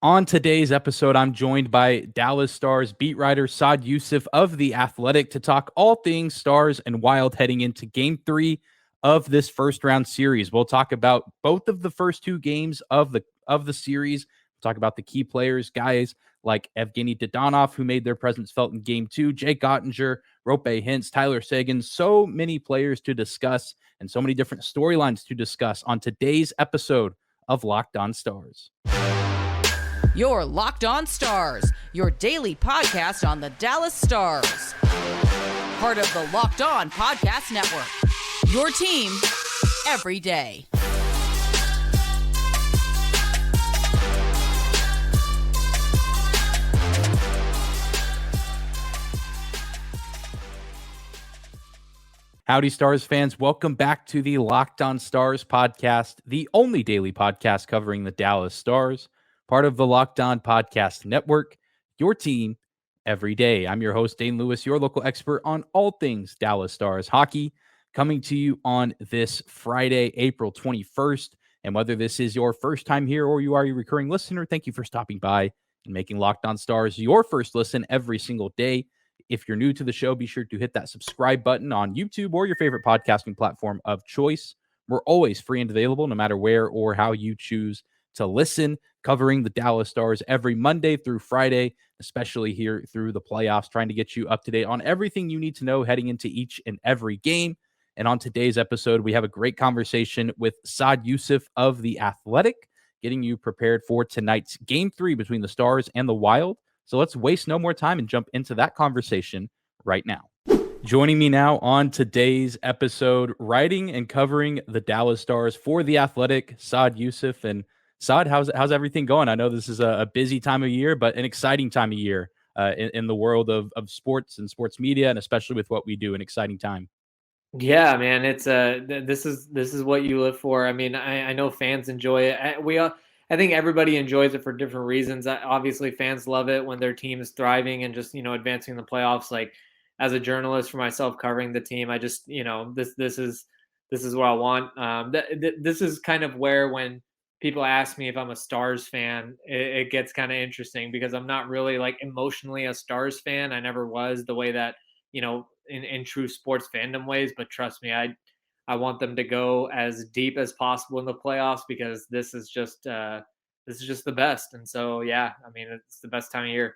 On today's episode, I'm joined by Dallas Stars beat writer Saad Yousuf of The Athletic to talk all things Stars and Wild heading into Game 3 of this first round series. We'll talk about both of the first two games of the series. We'll talk about the key players, guys like Evgeny Dodonov, who made their presence felt in Game 2, Jake Ottinger, Rope Hintz, Tyler Seguin. So many players to discuss and so many different storylines to discuss on today's episode of Locked On Stars. Your Locked On Stars, your daily podcast on the Dallas Stars. Part of the Locked On Podcast Network. Your team every day. Howdy, Stars fans. Welcome back to the Locked On Stars podcast, the only daily podcast covering the Dallas Stars. Part of the Locked On Podcast Network, your team every day. I'm your host, Dane Lewis, your local expert on all things Dallas Stars hockey, coming to you on this Friday, April 21st. And whether this is your first time here or you are a recurring listener, thank you for stopping by and making Locked On Stars your first listen every single day. If you're new to the show, be sure to hit that subscribe button on YouTube or your favorite podcasting platform of choice. We're always free and available no matter where or how you choose to listen, covering the Dallas Stars every Monday through Friday, especially here through the playoffs, trying to get you up to date on everything you need to know heading into each and every game. And on today's episode, we have a great conversation with Saad Yousuf of The Athletic, getting you prepared for tonight's Game 3 between the Stars and the Wild. So let's waste no more time and jump into that conversation right now. Joining me now on today's episode, writing and covering the Dallas Stars for The Athletic, Saad Yousuf. And Saad, how's everything going? I know this is a busy time of year, but an exciting time of year in the world of sports and sports media, and especially with what we do, an exciting time. Yeah, man, it's this is what you live for. I mean, I know fans enjoy it. I think everybody enjoys it for different reasons. Obviously, fans love it when their team is thriving and just advancing the playoffs. Like as a journalist for myself covering the team, I just this is what I want. This is kind of where when people ask me if I'm a Stars fan, it gets kind of interesting because I'm not really like emotionally a Stars fan. I never was the way that in true sports fandom ways. But trust me, I want them to go as deep as possible in the playoffs because this is just the best. And so, yeah, I mean, it's the best time of year.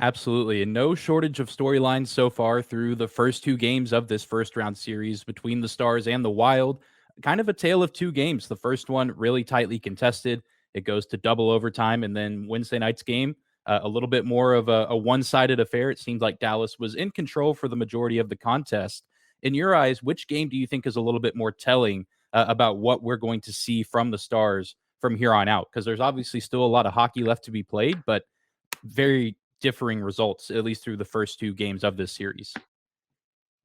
Absolutely. And no shortage of storylines so far through the first two games of this first round series between the Stars and the Wild. Kind of a tale of two games. The first one really tightly contested. It goes to double overtime. And then Wednesday night's game, a little bit more of a one-sided affair. It seemed like Dallas was in control for the majority of the contest. In your eyes, which game do you think is a little bit more telling about what we're going to see from the Stars from here on out? Because there's obviously still a lot of hockey left to be played, but very differing results, at least through the first two games of this series.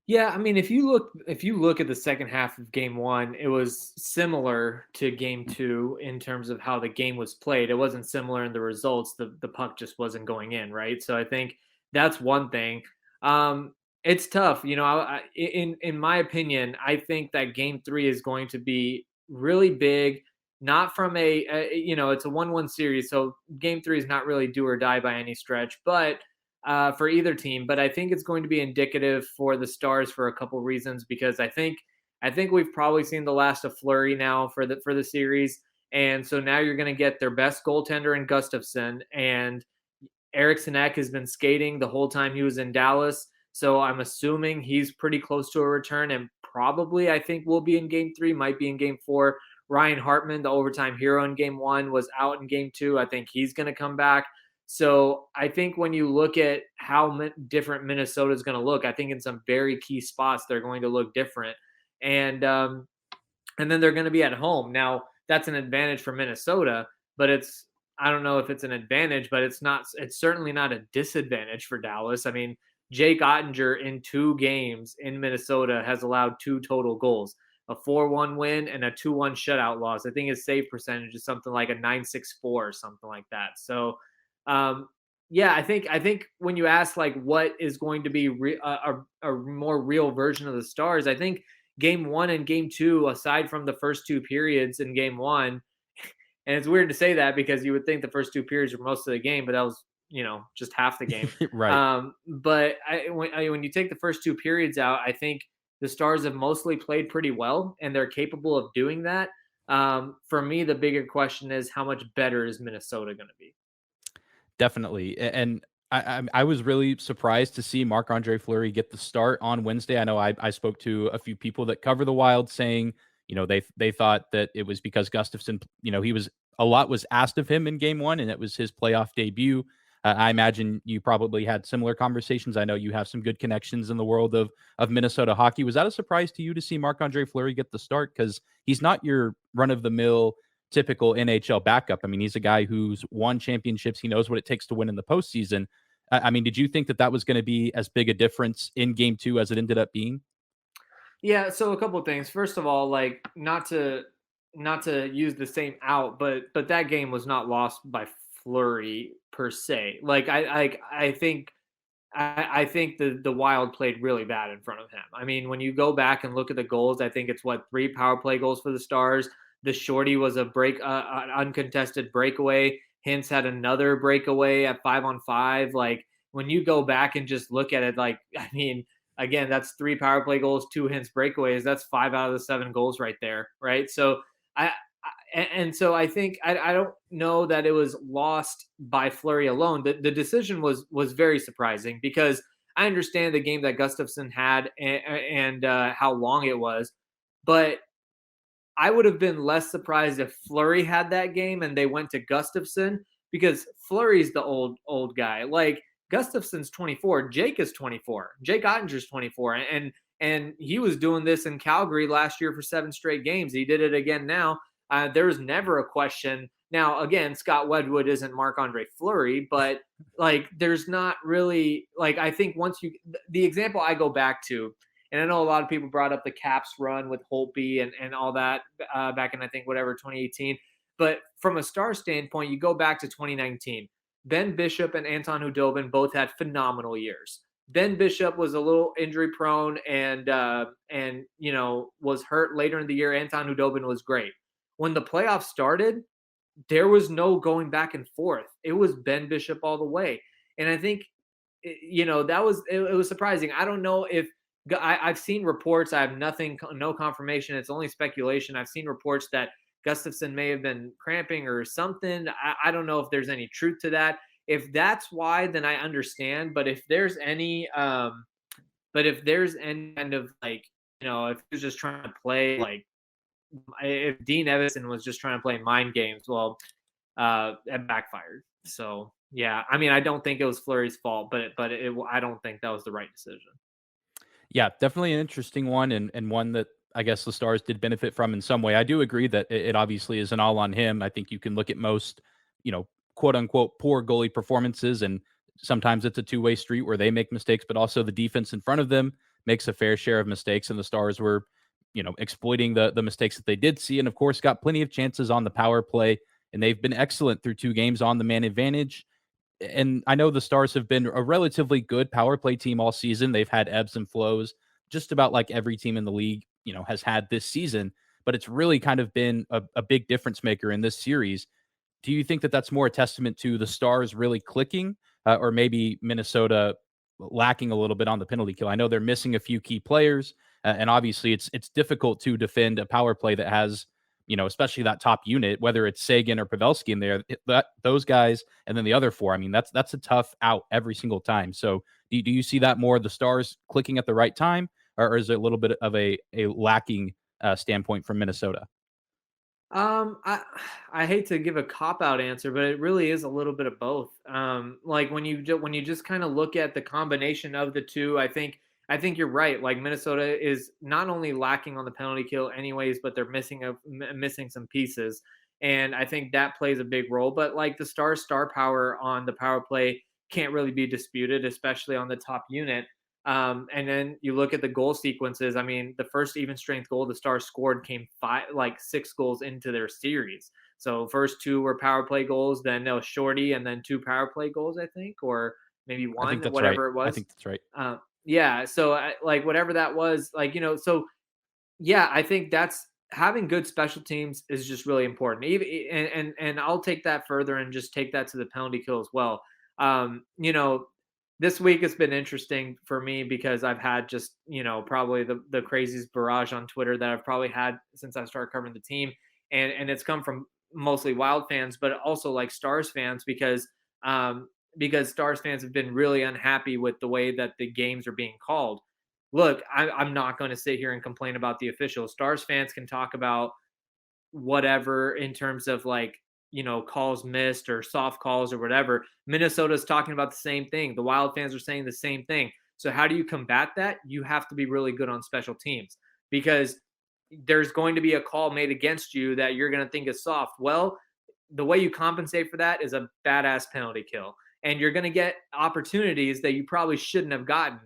Yeah, I mean, if you look at the second half of Game 1, it was similar to Game 2 in terms of how the game was played. It wasn't similar in the results. The puck just wasn't going in, right? So I think that's one thing. It's tough, in my opinion, I think that Game 3 is going to be really big. Not from it's a 1-1 series, so Game 3 is not really do or die by any stretch, but for either team. But I think it's going to be indicative for the Stars for a couple reasons because I think we've probably seen the last of Fleury now for the series, and so now you're going to get their best goaltender in Gustafsson, and Eriksson Ek has been skating the whole time he was in Dallas, so I'm assuming he's pretty close to a return, and probably I think will be in Game 3, might be in Game 4. Ryan Hartman, the overtime hero in Game 1, was out in Game 2. I think he's going to come back. So I think when you look at how different Minnesota is going to look, I think in some very key spots they're going to look different. And then they're going to be at home. Now, that's an advantage for Minnesota, but I don't know if it's an advantage, but it's certainly not a disadvantage for Dallas. I mean, Jake Ottinger in 2 games in Minnesota has allowed 2 total goals. A 4-1 win and a 2-1 shutout loss. I think his save percentage is something like a 9.64 or something like that. So, yeah, I think when you ask like what is going to be a more real version of the Stars, I think Game 1 and Game 2, aside from the first 2 periods in Game 1, And it's weird to say that because you would think the first 2 periods were most of the game, but that was, just half the game. Right. But when you take the first 2 periods out, I think the Stars have mostly played pretty well, and they're capable of doing that. For me, the bigger question is how much better is Minnesota going to be? Definitely. And I was really surprised to see Marc-Andre Fleury get the start on Wednesday. I know I spoke to a few people that cover the Wild saying, they thought that it was because Gustafson, he was a lot was asked of him in game one, and it was his playoff debut. I imagine you probably had similar conversations. I know you have some good connections in the world of Minnesota hockey. Was that a surprise to you to see Marc-Andre Fleury get the start? Because he's not your run of the mill typical NHL backup. I mean, he's a guy who's won championships. He knows what it takes to win in the postseason. I mean, did you think that was going to be as big a difference in game two as it ended up being? Yeah, so a couple of things. First of all, like not to use the same out, but that game was not lost by Flurry per se. Like I think the Wild played really bad in front of him. I mean, when you go back and look at the goals, I think it's what 3 power play goals for the Stars. The shorty was an uncontested breakaway. Hintz had another breakaway at 5-on-5. Like when you go back and just look at it, like I mean, again, that's 3 power play goals, 2 Hintz breakaways. That's 5 out of the 7 goals right there, right? So I and so I think I don't know that it was lost by Flurry alone. The decision was very surprising because I understand the game that Gustafson had and how long it was, but I would have been less surprised if Flurry had that game and they went to Gustafson because Flurry's the old guy. Like Gustafson's 24, Jake is 24, Jake Ottinger's 24, and he was doing this in Calgary last year for 7 straight games. He did it again now. There was never a question. Now, again, Scott Wedgwood isn't Marc-Andre Fleury, but like, there's not really like I think the example I go back to, and I know a lot of people brought up the Caps run with Holtby and all that back in I think whatever 2018. But from a star standpoint, you go back to 2019. Ben Bishop and Anton Hudobin both had phenomenal years. Ben Bishop was a little injury prone and was hurt later in the year. Anton Hudobin was great. When the playoffs started, there was no going back and forth. It was Ben Bishop all the way. And I think, it was surprising. I don't know if I've seen reports. I have no confirmation. It's only speculation. I've seen reports that Gustafson may have been cramping or something. I don't know if there's any truth to that. If that's why, then I understand. But if there's any kind of like, if he was just trying to play like, if Dean Evison was just trying to play mind games, well, it backfired. So yeah, I mean, I don't think it was Fleury's fault, but I don't think that was the right decision. Yeah, definitely an interesting one, and one that I guess the Stars did benefit from in some way. I do agree that it obviously isn't all on him. I think you can look at most, quote unquote, poor goalie performances, and sometimes it's a two-way street where they make mistakes, but also the defense in front of them makes a fair share of mistakes, and the Stars were, exploiting the mistakes that they did see, and of course got plenty of chances on the power play, and they've been excellent through 2 games on the man advantage. And I know the Stars have been a relatively good power play team all season. They've had ebbs and flows, just about like every team in the league, has had this season. But it's really kind of been a big difference maker in this series. Do you think that that's more a testament to the Stars really clicking, or maybe Minnesota lacking a little bit on the penalty kill? I know they're missing a few key players, and obviously it's difficult to defend a power play that has, especially that top unit, whether it's Sagan or Pavelski in there, those guys, and then the other four. I mean, that's a tough out every single time. So do you see that more the Stars clicking at the right time, or is it a little bit of a lacking standpoint from Minnesota? I hate to give a cop out answer, but it really is a little bit of both. Like when you just kind of look at the combination of the two, I think you're right. Like Minnesota is not only lacking on the penalty kill, anyways, but they're missing some pieces, and I think that plays a big role. But like the star power on the power play can't really be disputed, especially on the top unit. And then you look at the goal sequences. I mean, the first even strength goal the Stars scored came 6 goals into their series. So first 2 were power play goals, then no shorty, and then 2 power play goals, I think, or maybe I one, think that's whatever right. it was. I think that's right. Yeah. So like whatever that was, like, so yeah, I think having good special teams is just really important. Even and I'll take that further and just take that to the penalty kill as well. This week has been interesting for me because I've had just, probably the craziest barrage on Twitter that I've probably had since I started covering the team. And it's come from mostly Wild fans, but also like Stars fans because Stars fans have been really unhappy with the way that the games are being called. Look, I'm not going to sit here and complain about the officials. Stars fans can talk about whatever in terms of like, calls missed or soft calls or whatever. Minnesota's talking about the same thing. The Wild fans are saying the same thing. So how do you combat that? You have to be really good on special teams because there's going to be a call made against you that you're going to think is soft. Well, the way you compensate for that is a badass penalty kill. And you're going to get opportunities that you probably shouldn't have gotten.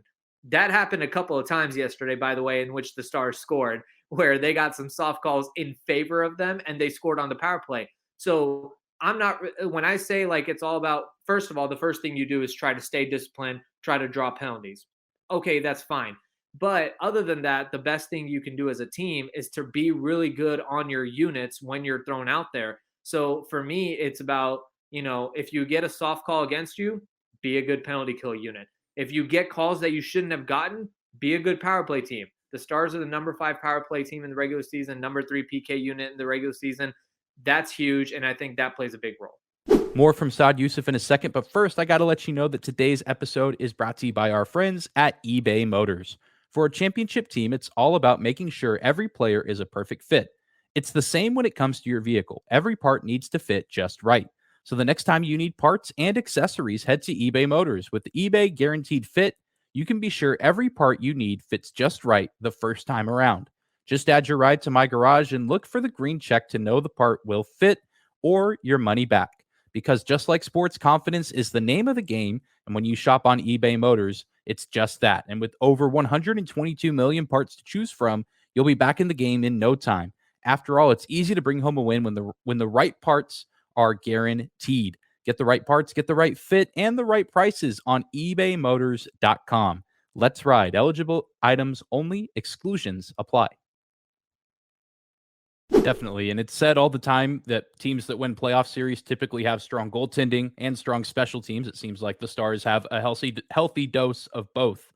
That happened a couple of times yesterday, by the way, in which the Stars scored, where they got some soft calls in favor of them and they scored on the power play. So I'm not, when I say like it's all about, first of all, the first thing you do is try to stay disciplined, try to draw penalties. Okay, that's fine. But other than that, the best thing you can do as a team is to be really good on your units when you're thrown out there. So for me, it's about, if you get a soft call against you, be a good penalty kill unit. If you get calls that you shouldn't have gotten, be a good power play team. The Stars are the number 5 power play team in the regular season, number 3 PK unit in the regular season. That's huge, and I think that plays a big role. More from Saad Yousuf in a second, but first, I got to let you know that today's episode is brought to you by our friends at eBay Motors. For a championship team, it's all about making sure every player is a perfect fit. It's the same when it comes to your vehicle. Every part needs to fit just right. So the next time you need parts and accessories, head to eBay Motors. With the eBay Guaranteed Fit, you can be sure every part you need fits just right the first time around. Just add your ride to my garage and look for the green check to know the part will fit or your money back. Because just like sports, confidence is the name of the game. And when you shop on eBay Motors, it's just that. And with over 122 million parts to choose from, you'll be back in the game in no time. After all, it's easy to bring home a win when the right parts are guaranteed. Get the right parts, get the right fit, and the right prices on ebaymotors.com. Let's ride. Eligible items only. Exclusions apply. Definitely. And it's said all the time that teams that win playoff series typically have strong goaltending and strong special teams. It seems like the Stars have a healthy dose of both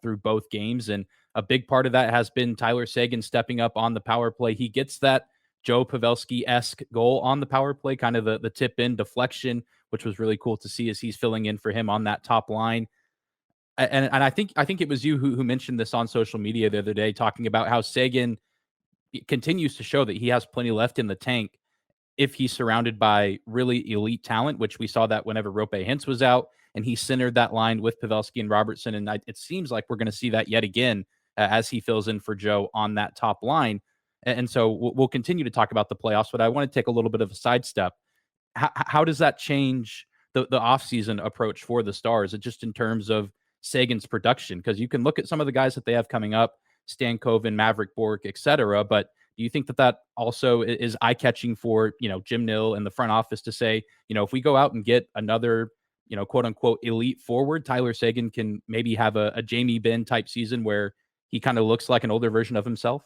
through both games. And a big part of that has been Tyler Seguin stepping up on the power play. He gets that Joe Pavelski-esque goal on the power play, kind of the tip in deflection, which was really cool to see as he's filling in for him on that top line. And I think it was you who mentioned this on social media the other day, talking about how Seguin continues to show that he has plenty left in the tank if he's surrounded by really elite talent, which we saw that whenever Rope Hintz was out and he centered that line with Pavelski and Robertson. And it seems like we're going to see that yet again as he fills in for Joe on that top line. And so we'll continue to talk about the playoffs, but I want to take a little bit of a sidestep. How does that change the offseason approach for the Stars, just in terms of Sagan's production? Because you can look at some of the guys that they have coming up, Stankoven, Maverick Bork, etc. But do you think that also is eye-catching for, Jim Nill and the front office to say, if we go out and get another, quote unquote elite forward, Tyler Seguin can maybe have a Jamie Benn type season where he kind of looks like an older version of himself?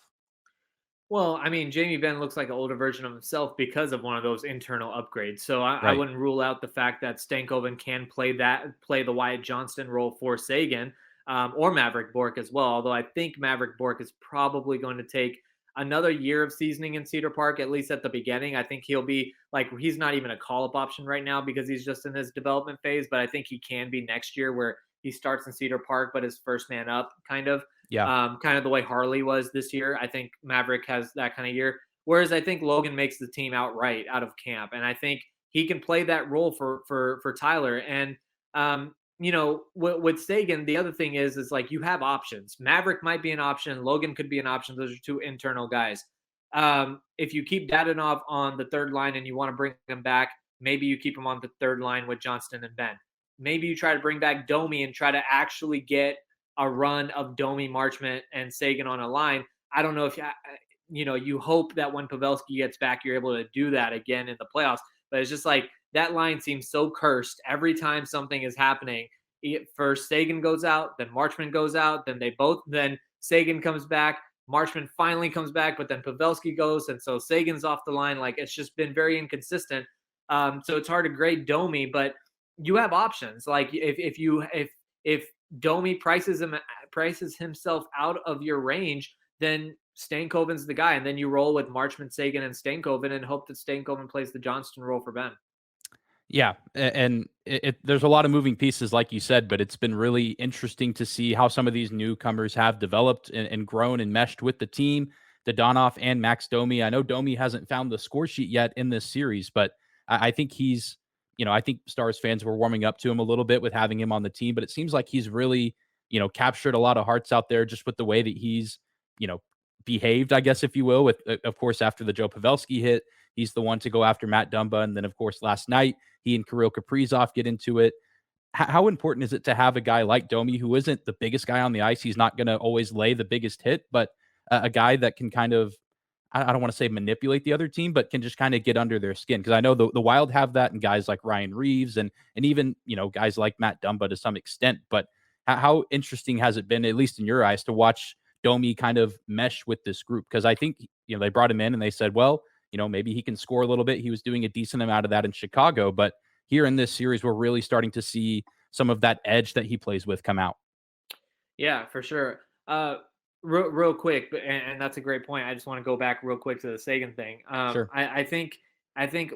Well, I mean, Jamie Benn looks like an older version of himself because of one of those internal upgrades. So I wouldn't rule out the fact that Stankoven can play the Wyatt Johnston role for Seguin, or Maverick Bork as well. Although I think Maverick Bork is probably going to take another year of seasoning in Cedar Park, at least at the beginning. I think he'll be he's not even a call-up option right now because he's just in his development phase, but I think he can be next year where he starts in Cedar Park, but is first man up kind of. Yeah. Kind of the way Harley was this year. I think Maverick has that kind of year. Whereas I think Logan makes the team outright out of camp. And I think he can play that role for Tyler. And, with Seguin, the other thing is you have options. Maverick might be an option. Logan could be an option. Those are two internal guys. If you keep Dadonov on the third line and you want to bring him back, maybe you keep him on the third line with Johnston and Benn. Maybe you try to bring back Domi and try to actually get a run of Domi, Marchment, and Seguin on a line. I don't know if you hope that when Pavelski gets back, you're able to do that again in the playoffs. But it's just that line seems so cursed every time something is happening. First Seguin goes out, then Marchment goes out, then Seguin comes back. Marchman finally comes back, but then Pavelski goes, and so Sagan's off the line. Like, it's just been very inconsistent. So it's hard to grade Domi, but you have options. Like if Domi prices himself out of your range, then Stankoven's the guy, and then you roll with Marchman, Sagan, and Stankoven, and hope that Stankoven plays the Johnston role for Ben. Yeah, and there's a lot of moving pieces, like you said, but it's been really interesting to see how some of these newcomers have developed and grown and meshed with the team. Dadonov and Max Domi. I know Domi hasn't found the score sheet yet in this series, but I think he's, I think Stars fans were warming up to him a little bit with having him on the team, but it seems like he's really, captured a lot of hearts out there just with the way that he's, you know, behaved, I guess, if you will, with, of course, after the Joe Pavelski hit, he's the one to go after Matt Dumba. And then, of course, last night, he and Kirill Kaprizov get into it. How important is it to have a guy like Domi, who isn't the biggest guy on the ice? He's not going to always lay the biggest hit, but a guy that can kind of, I don't want to say manipulate the other team, but can just kind of get under their skin. Because I know the Wild have that, and guys like Ryan Reeves and even guys like Matt Dumba to some extent. But how interesting has it been, at least in your eyes, to watch Domi kind of mesh with this group? Because I think they brought him in and they said, well, maybe he can score a little bit. He was doing a decent amount of that in Chicago, but here in this series, we're really starting to see some of that edge that he plays with come out. Yeah, for sure. Real quick, and that's a great point. I just want to go back real quick to the Sagan thing. Sure. I think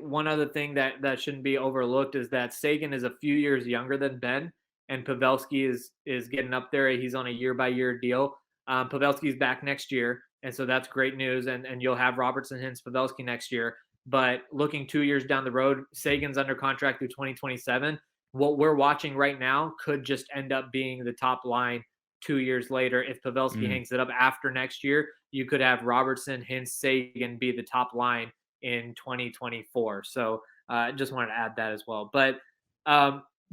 one other thing that shouldn't be overlooked is that Sagan is a few years younger than Ben, and Pavelski is getting up there. He's on a year-by-year deal. Pavelski's back next year, and so that's great news. And you'll have Robertson, Hintz, Pavelski next year. But looking 2 years down the road, Sagan's under contract through 2027. What we're watching right now could just end up being the top line 2 years later. If Pavelski hangs it up after next year, you could have Robertson, Hintz, Sagan be the top line in 2024. So I just wanted to add that as well. But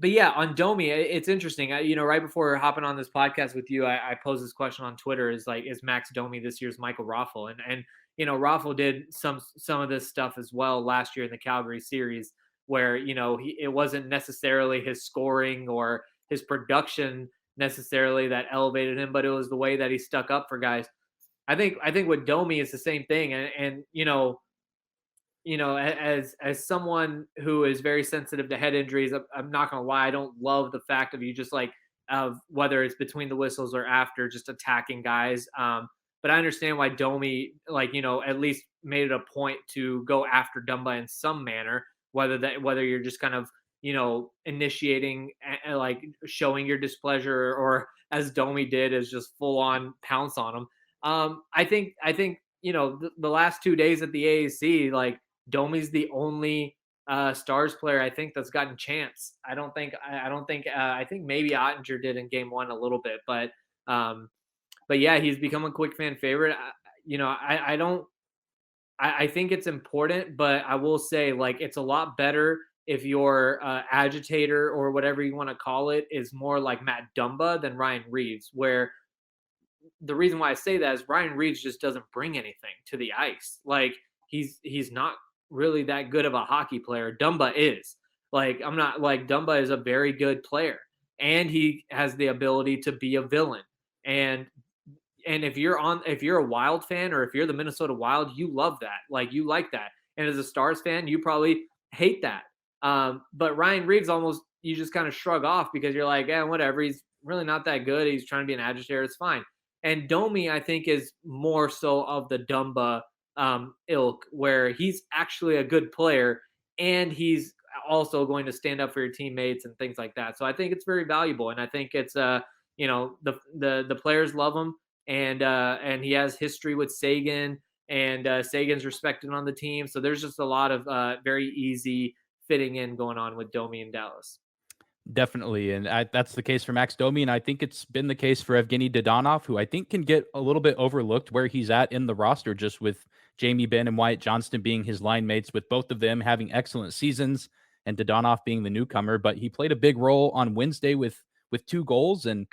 yeah, on Domi, it's interesting. Right before hopping on this podcast with you, I posed this question on Twitter: is Max Domi this year's Michael Raffl? And Raffl did some of this stuff as well last year in the Calgary series, where it wasn't necessarily his scoring or his production necessarily that elevated him, but it was the way that he stuck up for guys. I think with Domi it's the same thing, and as someone who is very sensitive to head injuries, I'm not gonna lie, I don't love the fact of you just of whether it's between the whistles or after, just attacking guys. But I understand why Domi, at least made it a point to go after Dumba in some manner, whether you're just kind of, initiating, showing your displeasure, or as Domi did, is just full on pounce on him. I think, the last 2 days at the AAC, Domi's the only Stars player I think that's gotten chance. I think maybe Ottinger did in game one a little bit, but yeah, he's become a quick fan favorite. I think it's important, but I will say it's a lot better if your agitator or whatever you want to call it is more like Matt Dumba than Ryan Reeves, where the reason why I say that is Ryan Reeves just doesn't bring anything to the ice. He's not really that good of a hockey player. Dumba is. Dumba is a very good player, and he has the ability to be a villain. And if you're a Wild fan, or if you're the Minnesota Wild, you love that. You like that. And as a Stars fan, you probably hate that. But Ryan Reeves, almost, you just kind of shrug off because you're like, whatever. He's really not that good. He's trying to be an agitator. It's fine. And Domi, I think, is more so of the Dumba ilk, where he's actually a good player, and he's also going to stand up for your teammates and things like that. So I think it's very valuable, and I think it's the players love him, and he has history with Sagan, and Sagan's respected on the team. So there's just a lot of very easy fitting in going on with Domi in Dallas. Definitely. And that's the case for Max Domi. And I think it's been the case for Evgeny Dadonov, who I think can get a little bit overlooked where he's at in the roster, just with Jamie Benn and Wyatt Johnston being his line mates, with both of them having excellent seasons and Dadonov being the newcomer. But he played a big role on Wednesday with 2 goals. And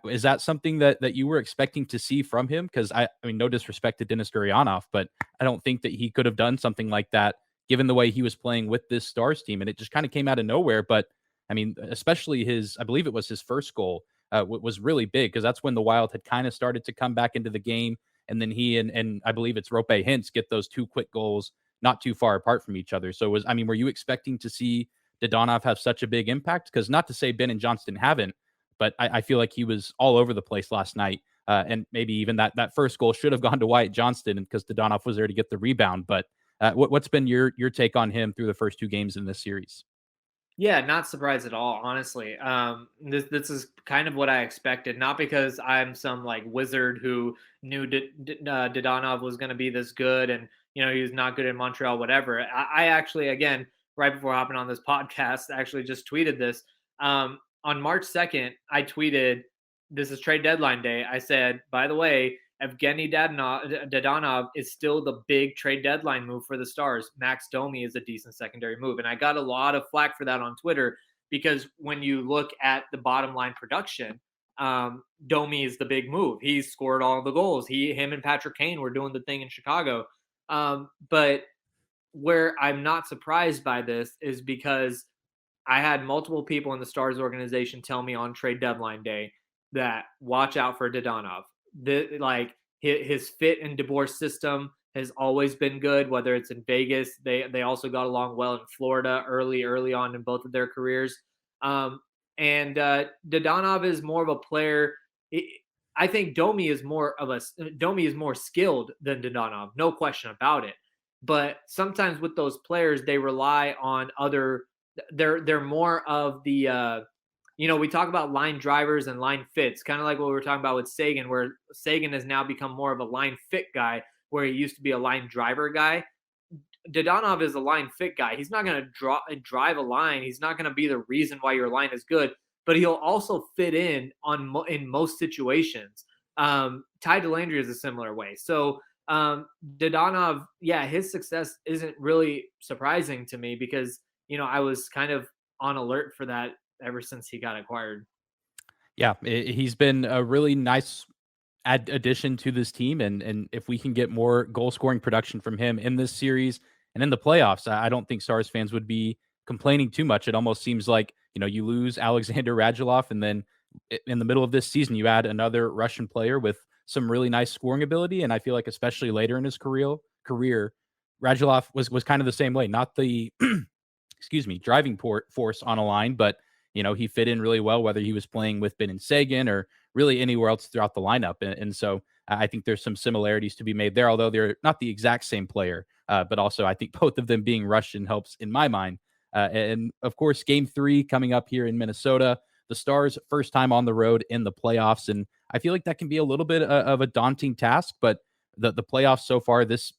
is that something that you were expecting to see from him? Because I mean, no disrespect to Denis Gurianov, but I don't think that he could have done something like that given the way he was playing with this Stars team. And it just kind of came out of nowhere. But I mean, especially I believe it was his first goal, was really big, because that's when the Wild had kind of started to come back into the game. and then he and I believe it's Rope Hintz get those 2 quick goals not too far apart from each other. So were you expecting to see Dodonov have such a big impact? Because not to say Ben and Johnston haven't, but I feel like he was all over the place last night. And maybe even that first goal should have gone to Wyatt Johnston because Dodonov was there to get the rebound. But what's been your take on him through the first 2 games in this series? Yeah, not surprised at all, honestly. This is kind of what I expected, not because I'm some like wizard who knew Dodonov was going to be this good, and he was not good in Montreal, whatever. I actually, again, right before hopping on this podcast, actually just tweeted this. On March 2nd, I tweeted, "This is trade deadline day." I said, by the way, Evgeny Dodonov is still the big trade deadline move for the Stars. Max Domi is a decent secondary move. And I got a lot of flack for that on Twitter because when you look at the bottom line production, Domi is the big move. He scored all the goals. Him and Patrick Kane were doing the thing in Chicago. But where I'm not surprised by this is because I had multiple people in the Stars organization tell me on trade deadline day that watch out for Dodonov. His fit in DeBoer's system has always been good, whether it's in Vegas. They also got along well in Florida early on in both of their careers. And Dodonov is more of a player. I think Domi is more skilled than Dodonov, no question about it. But sometimes with those players, they rely on other. They're more of the. We talk about line drivers and line fits, kind of like what we were talking about with Sagan, where Sagan has now become more of a line fit guy, where he used to be a line driver guy. Dodonov is a line fit guy. He's not going to drive a line. He's not going to be the reason why your line is good, but he'll also fit in most situations. Ty Dellandrea is a similar way. So Dodonov, his success isn't really surprising to me because, I was kind of on alert for that ever since he got acquired. Yeah, he's been a really nice addition to this team, and if we can get more goal scoring production from him in this series and in the playoffs, I don't think Stars fans would be complaining too much. It almost seems like you lose Alexander Radulov, and then in the middle of this season you add another Russian player with some really nice scoring ability, and I feel like especially later in his career, Radulov was kind of the same way, not the driving force on a line, but he fit in really well, whether he was playing with Ben and Sagan or really anywhere else throughout the lineup. And so I think there's some similarities to be made there, although they're not the exact same player. But also I think both of them being Russian helps in my mind. And of course, game 3 coming up here in Minnesota, the Stars first time on the road in the playoffs. And I feel like that can be a little bit of a daunting task, but the playoffs so far this,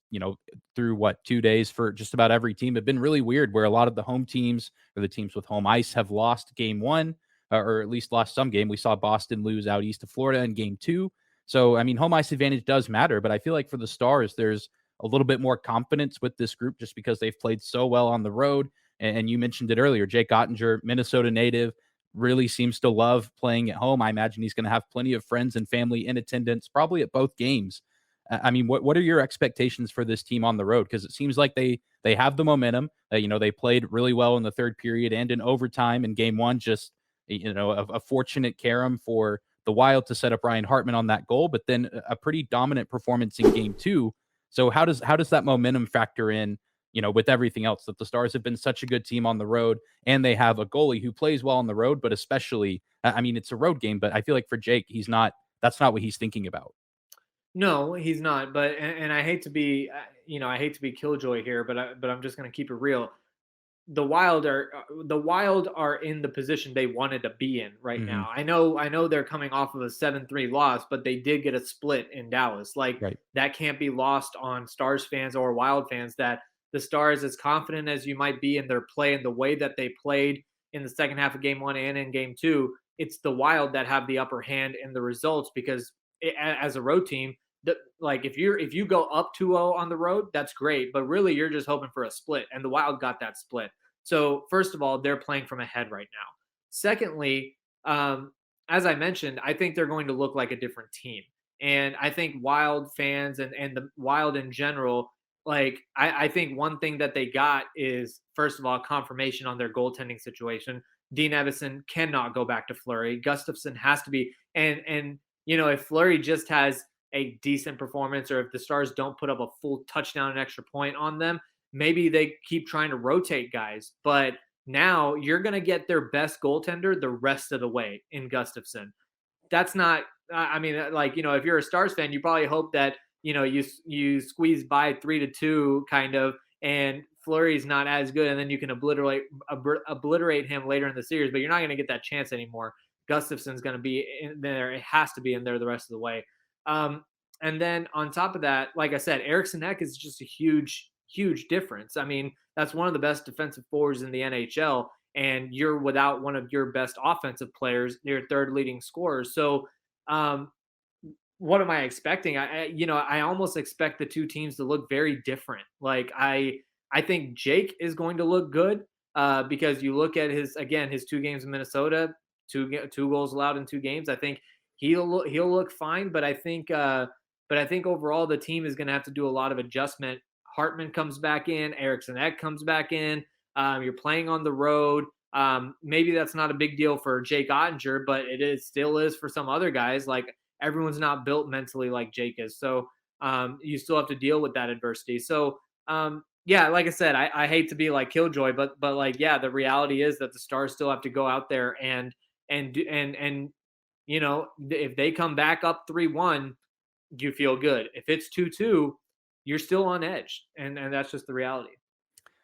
through 2 days for just about every team have been really weird, where a lot of the home teams or the teams with home ice have lost game 1 or at least lost some game. We saw Boston lose out east of Florida in game 2. So, home ice advantage does matter, but I feel like for the Stars, there's a little bit more confidence with this group just because they've played so well on the road. And you mentioned it earlier, Jake Ottinger, Minnesota native, really seems to love playing at home. I imagine he's going to have plenty of friends and family in attendance, probably at both games. What are your expectations for this team on the road? Because it seems like they have the momentum. They played really well in the third period and in overtime in game 1. Just a fortunate carom for the Wild to set up Ryan Hartman on that goal, but then a pretty dominant performance in game 2. So how does that momentum factor in? With everything else, that the Stars have been such a good team on the road, and they have a goalie who plays well on the road, but especially, it's a road game, but I feel like for Jake, that's not what he's thinking about. No, he's not. But and I hate to be, I hate to be killjoy here, but I'm just going to keep it real. The Wild are in the position they wanted to be in right now. I know they're coming off of a 7-3 loss, but they did get a split in Dallas. That can't be lost on Stars fans or Wild fans, that the Stars, as confident as you might be in their play and the way that they played in the second half of game 1 and in game 2, it's the Wild that have the upper hand in the results because as a road team, if you go up 2-0 on the road, that's great, but really you're just hoping for a split, and the Wild got that split. So first of all, they're playing from ahead right now. Secondly, as I mentioned, I think they're going to look like a different team, and I think Wild fans and the Wild in general, I think one thing that they got is, first of all, confirmation on their goaltending situation. Dean Evison cannot go back to Fleury. Gustafsson has to be, and if Fleury just has a decent performance, or if the Stars don't put up a full touchdown and extra point on them, maybe they keep trying to rotate guys. But now you're going to get their best goaltender the rest of the way in Gustafson. That's not, I mean, like, if you're a Stars fan, you probably hope that, you squeeze by 3-2 kind of, and Fleury's not as good, and then you can obliterate him later in the series, but you're not going to get that chance anymore. Gustafson's going to be in there. It has to be in there the rest of the way. And then on top of that, like I said, Eriksson Ek is just a huge, huge difference. I mean, that's one of the best defensive forwards in the NHL, and you're without one of your best offensive players, your third leading scorer. So, what am I expecting? I almost expect the two teams to look very different. Like I think Jake is going to look good because you look at his 2 games in Minnesota, two goals allowed in 2 games. I think he'll look fine, but I think overall the team is going to have to do a lot of adjustment. Hartman comes back in, Eriksson Ek comes back in. You're playing on the road. Maybe that's not a big deal for Jake Ottinger, but still is for some other guys. Like everyone's not built mentally like Jake is. So you still have to deal with that adversity. So yeah, like I said, I hate to be like Killjoy, but like, yeah, the reality is that the Stars still have to go out there and if they come back up 3-1, you feel good. If it's 2-2, you're still on edge. And that's just the reality.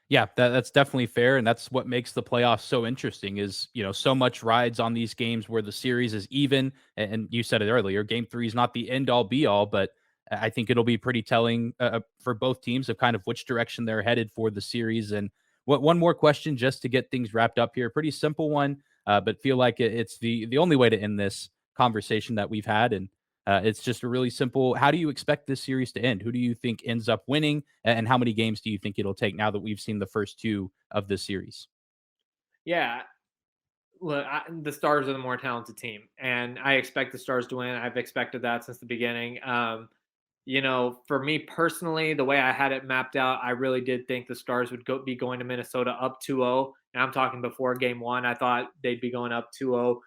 Yeah, that's definitely fair, and that's what makes the playoffs so interesting is, so much rides on these games where the series is even, and you said it earlier, game 3 is not the end-all be-all, but I think it'll be pretty telling for both teams of kind of which direction they're headed for the series. And one more question just to get things wrapped up here, pretty simple one, but feel like it's the only way to end this conversation that we've had, and it's just a really simple. How do you expect this series to end? Who do you think ends up winning? And how many games do you think it'll take now that we've seen the first 2 of this series? Yeah. Look, the Stars are the more talented team, and I expect the Stars to win. I've expected that since the beginning. For me personally, the way I had it mapped out, I really did think the Stars would be going to Minnesota up 2-0. And I'm talking before game 1. I thought they'd be going up 2-0.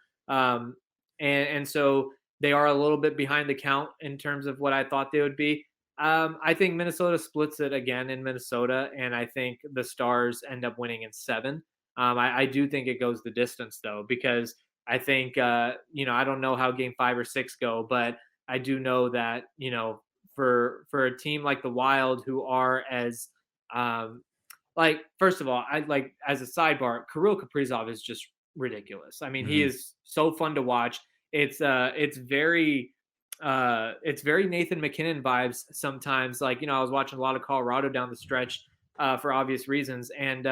And so they are a little bit behind the count in terms of what I thought they would be. I think Minnesota splits it again in Minnesota, and I think the Stars end up winning in 7. I do think it goes the distance, though, because I think, I don't know how game 5 or 6 go, but I do know that, for a team like the Wild, who are as, first of all, as a sidebar, Kirill Kaprizov is just ridiculous. I mean, he is so fun to watch. It's very Nathan McKinnon vibes sometimes. Like, I was watching a lot of Colorado down the stretch for obvious reasons. And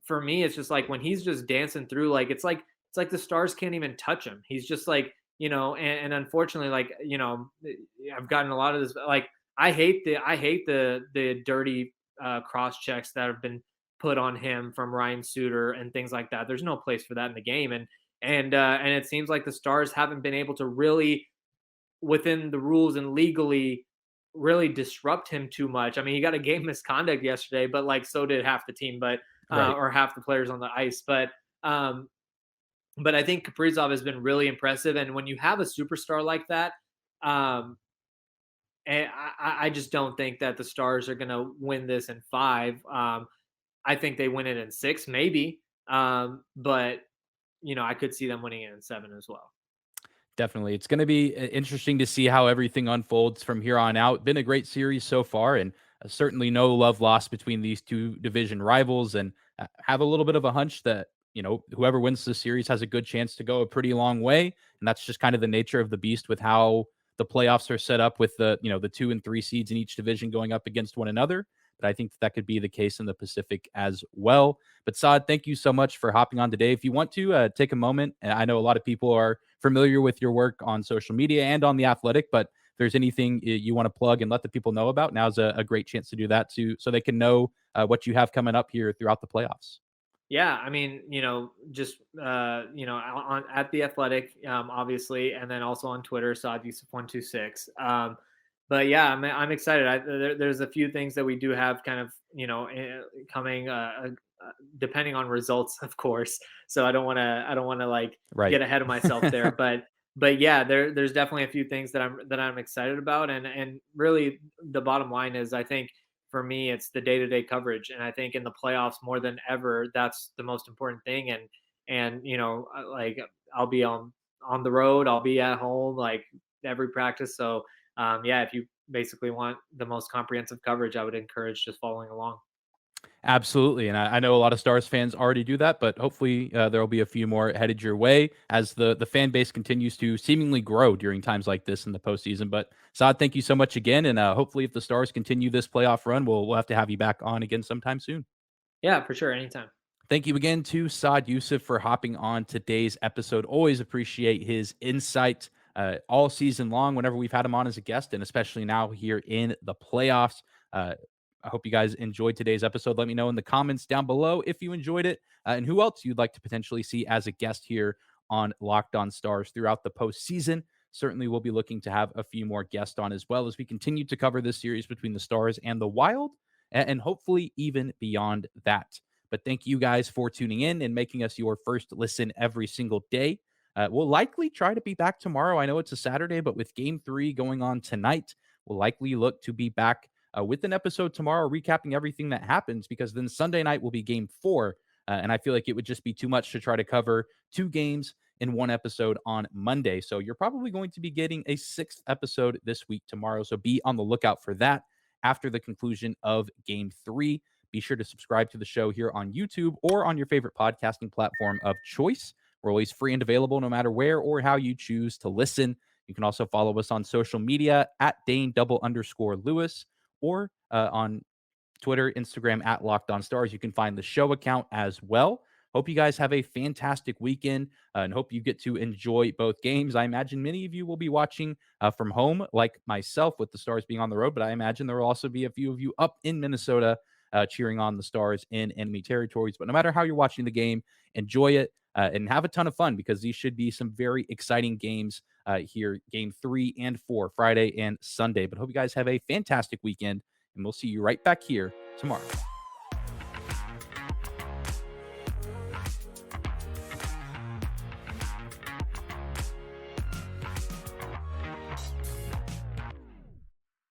for me, it's just like when he's just dancing through, like, it's like the Stars can't even touch him. He's just like, and unfortunately, like, I've gotten a lot of this, like, I hate the dirty cross checks that have been put on him from Ryan Suter and things like that. There's no place for that in the game. And it seems like the Stars haven't been able to really, within the rules and legally, really disrupt him too much. I mean, he got a game misconduct yesterday, but like so did half the team, but Right. or half the players on the ice. But I think Kaprizov has been really impressive, and when you have a superstar like that, and I just don't think that the Stars are going to win this in 5. I think they win it in 6, maybe, but I could see them winning it in 7 as well. Definitely. It's going to be interesting to see how everything unfolds from here on out. Been a great series so far, and certainly no love lost between these 2 division rivals. And have a little bit of a hunch that, whoever wins the series has a good chance to go a pretty long way. And that's just kind of the nature of the beast with how the playoffs are set up with the 2 and 3 seeds in each division going up against one another. But I think that could be the case in the Pacific as well. But Saad, thank you so much for hopping on today. If you want to take a moment, and I know a lot of people are familiar with your work on social media and on The Athletic, but if there's anything you want to plug and let the people know about, now's a great chance to do that too, so they can know what you have coming up here throughout the playoffs. Yeah, I mean, just on at The Athletic, obviously, and then also on Twitter, Saad Yousuf 126. But yeah, I'm excited. There's a few things that we do have kind of, coming, depending on results, of course. So I don't want to like Right. get ahead of myself there. But but yeah, there's definitely a few things that I'm excited about, and really the bottom line is I think for me it's the day-to-day coverage, and I think in the playoffs more than ever that's the most important thing. And like I'll be on the road, I'll be at home like every practice. So yeah, if you basically want the most comprehensive coverage, I would encourage just following along. Absolutely. And I know a lot of Stars fans already do that, but hopefully there will be a few more headed your way as the fan base continues to seemingly grow during times like this in the postseason. But Saad, thank you so much again. And hopefully, if the Stars continue this playoff run, we'll have to have you back on again sometime soon. Yeah, for sure, anytime. Thank you again to Saad Yousuf for hopping on today's episode. Always appreciate his insight all season long whenever we've had him on as a guest, and especially now here in the playoffs. I hope you guys enjoyed today's episode. Let me know in the comments down below if you enjoyed it and who else you'd like to potentially see as a guest here on Locked On Stars throughout the postseason. Certainly, we'll be looking to have a few more guests on as well as we continue to cover this series between the Stars and the Wild, and hopefully even beyond that. But thank you guys for tuning in and making us your first listen every single day. We'll likely try to be back tomorrow. I know it's a Saturday, but with game 3 going on tonight, we'll likely look to be back with an episode tomorrow recapping everything that happens, because then Sunday night will be game 4. And I feel like it would just be too much to try to cover 2 games in one episode on Monday. So you're probably going to be getting a 6th episode this week tomorrow. So be on the lookout for that after the conclusion of game 3. Be sure to subscribe to the show here on YouTube or on your favorite podcasting platform of choice. We're always free and available no matter where or how you choose to listen. You can also follow us on social media at Dane_Lewis or on Twitter, Instagram at Locked On Stars. You can find the show account as well. Hope you guys have a fantastic weekend and hope you get to enjoy both games. I imagine many of you will be watching from home, like myself, with the Stars being on the road, but I imagine there will also be a few of you up in Minnesota cheering on the Stars in enemy territories. But no matter how you're watching the game, enjoy it and have a ton of fun, because these should be some very exciting games here, game 3 and 4, Friday and Sunday. But hope you guys have a fantastic weekend, and we'll see you right back here tomorrow.